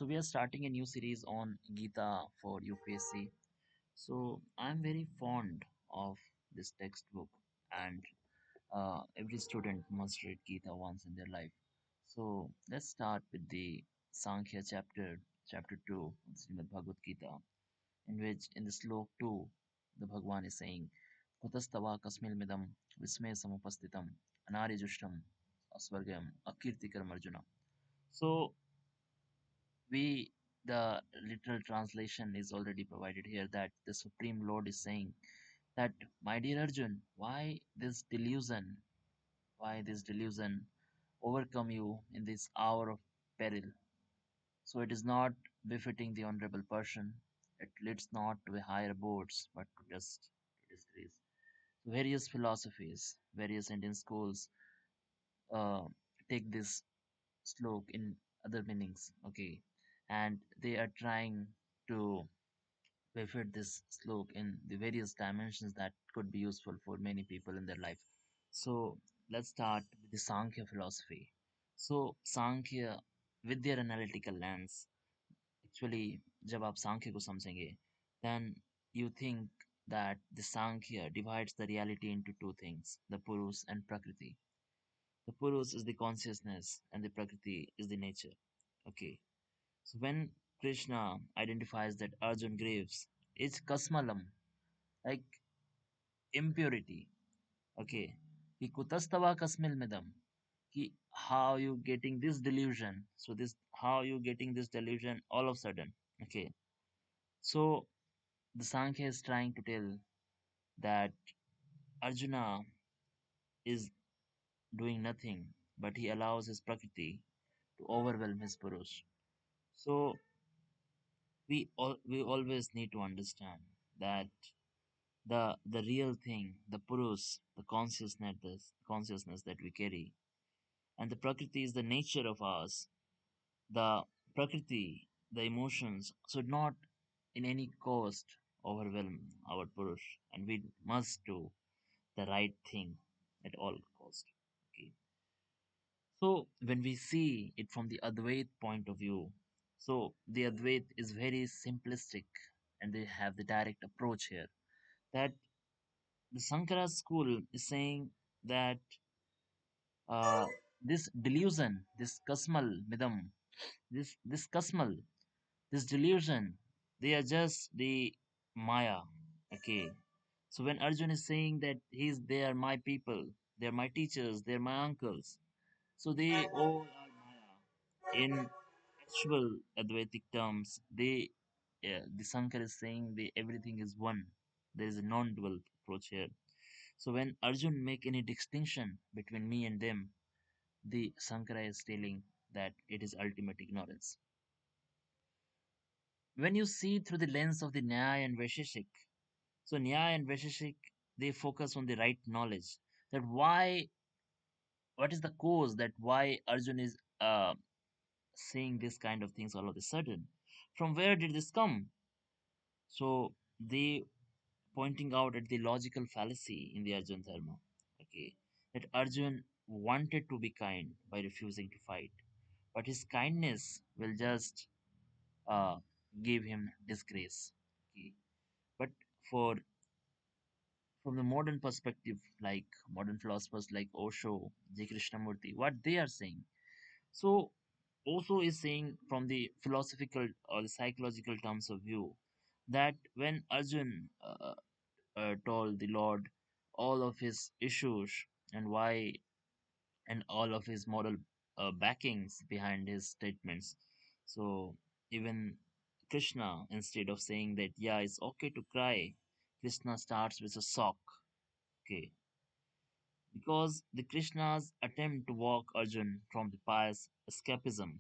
So we are starting a new series on Geeta for UPSC. So I'm very fond of this textbook, and every student must read Geeta once in their life. So let's start with the Sankhya chapter 2 of Srimad Bhagavad Gita, in which in the slok 2, the Bhagwan is saying, Kutastava kasmil midam vismaya samupastitam anari jushtam asvargyam akirtikar Arjuna. So we the literal translation is already provided here, that the Supreme Lord is saying that, my dear Arjun, why this delusion overcome you in this hour of peril? So it is not befitting the honorable person. It leads not to a higher abodes, but to just to disgrace. So various philosophies, various Indian schools uh, take this slok in other meanings, okay, and they are trying to fit this slok in the various dimensions that could be useful for many people in their life. So let's start with the Sankhya philosophy. So Sankhya, with their analytical lens, actually जब आप सांख्य को समझेंगे, then you think that the Sankhya divides the reality into two things, the Purus and Prakriti. The Purus is the consciousness and the Prakriti is the nature. Okay. So when Krishna identifies that Arjun grieves, it's Kasmalam, like impurity. Okay. Ki kutastava kasmil midam. Ki how you getting this delusion? So this how you getting this delusion all of a sudden. Okay. So the Sankhya is trying to tell that Arjuna is doing nothing, but he allows his Prakriti to overwhelm his Purush. So we always need to understand that the real thing, the purus, the consciousness that we carry, and the prakriti is the nature of ours. The prakriti, the emotions, should not in any cost overwhelm our purush, and we must do the right thing at all cost. Okay. So when we see it from the Advait point of view, so the Advait is very simplistic, and they have the direct approach here, that the Sankara school is saying that uh, this delusion, this kasmal midam, this kasmal, this delusion, they are just the Maya. Okay. So when Arjun is saying that they are my people, they are my teachers, they are my uncles, so they all are Maya. In actual Advaitic terms, the Sankara is saying everything is one. There is a non-dual approach here. So when Arjun make any distinction between me and them, the Sankara is telling that it is ultimate ignorance. When you see through the lens of the Nyaya and Vaisheshik, so Nyaya and Vaisheshik, they focus on the right knowledge. That what is the cause that why Arjun is saying this kind of things all of a sudden? From where did this come? So they pointing out at the logical fallacy in the Arjun Dharma. Okay, that Arjun wanted to be kind by refusing to fight, but his kindness will just uh, give him disgrace. Okay, but for from the modern perspective, like modern philosophers like Osho, J. Krishnamurti, what they are saying. So Osho is saying from the philosophical or the psychological terms of view that when Arjun told the Lord all of his issues and why and all of his moral backings behind his statements. So even Krishna, instead of saying that, yeah, it's okay to cry, Krishna starts with a sock. Okay. Because the Krishna's attempt to walk Arjun from the pious escapism.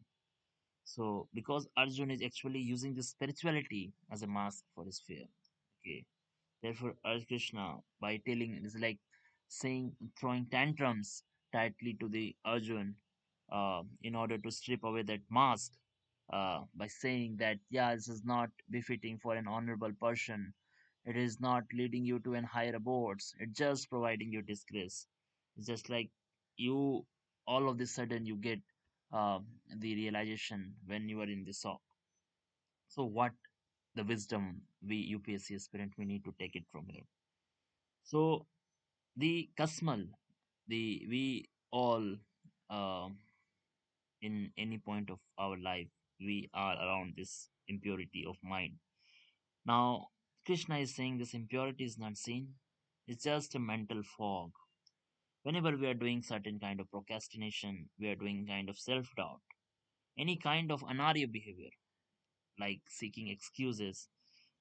So because Arjun is actually using this spirituality as a mask for his fear. Okay. Therefore, urge Krishna by telling it's like saying throwing tantrums tightly to the Arjun in order to strip away that mask by saying that yeah, this is not befitting for an honorable person. It is not leading you to an higher abodes. It's just providing you disgrace. It's just like you all of the sudden you get the realization when you are in the sock. So what the wisdom we UPSC aspirant we need to take it from here. So the Kasmal, the we all in any point of our life we are around this impurity of mind. Now Krishna is saying this impurity is not seen. It's just a mental fog. Whenever we are doing certain kind of procrastination, we are doing kind of self-doubt, any kind of Anarya behavior, like seeking excuses,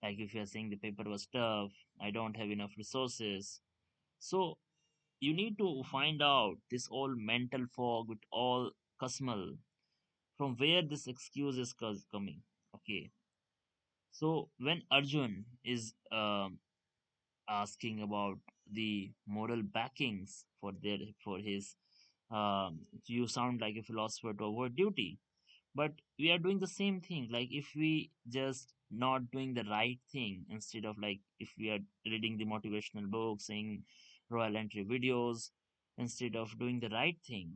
like if you are saying the paper was tough, I don't have enough resources. So you need to find out this all mental fog with all Kasmal, from where this excuse is coming. Okay. So when Arjun is asking about the moral backings for his you sound like a philosopher to avoid duty, but we are doing the same thing. Like if we just not doing the right thing, instead of like if we are reading the motivational books, saying royal entry videos, instead of doing the right thing,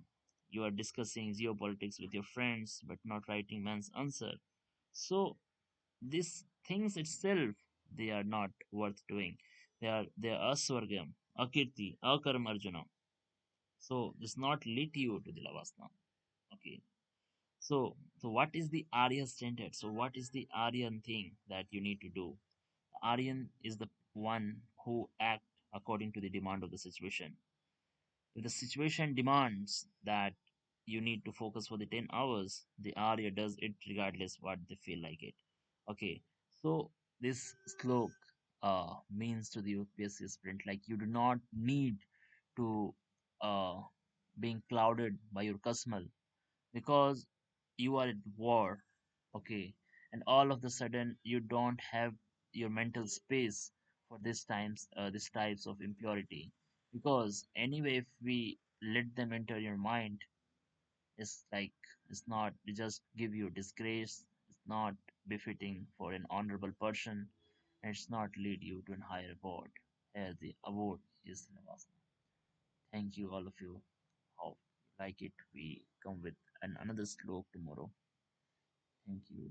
you are discussing geopolitics with your friends but not writing man's answer. So these things itself, they are not worth doing. They are Asvargyam, Akirti, Akaram Arjuna. So this not lead you to the lavasna. Okay. So what is the Arya standard? So what is the Aryan thing that you need to do? Aryan is the one who act according to the demand of the situation. If the situation demands that you need to focus for the 10 hours, the Arya does it regardless what they feel like it. Okay, so this slok means to the UPSC sprint, like you do not need to uh, being clouded by your Kasmal, because you are at war. Okay, and all of the sudden you don't have your mental space for this types of impurity, because anyway if we let them enter your mind, it's like it's not, it just give you disgrace, it's not befitting for an honorable person, and it's not lead you to a higher award, as the award is Navas. Thank you all of you. How you like it, we come with another slope tomorrow. Thank you.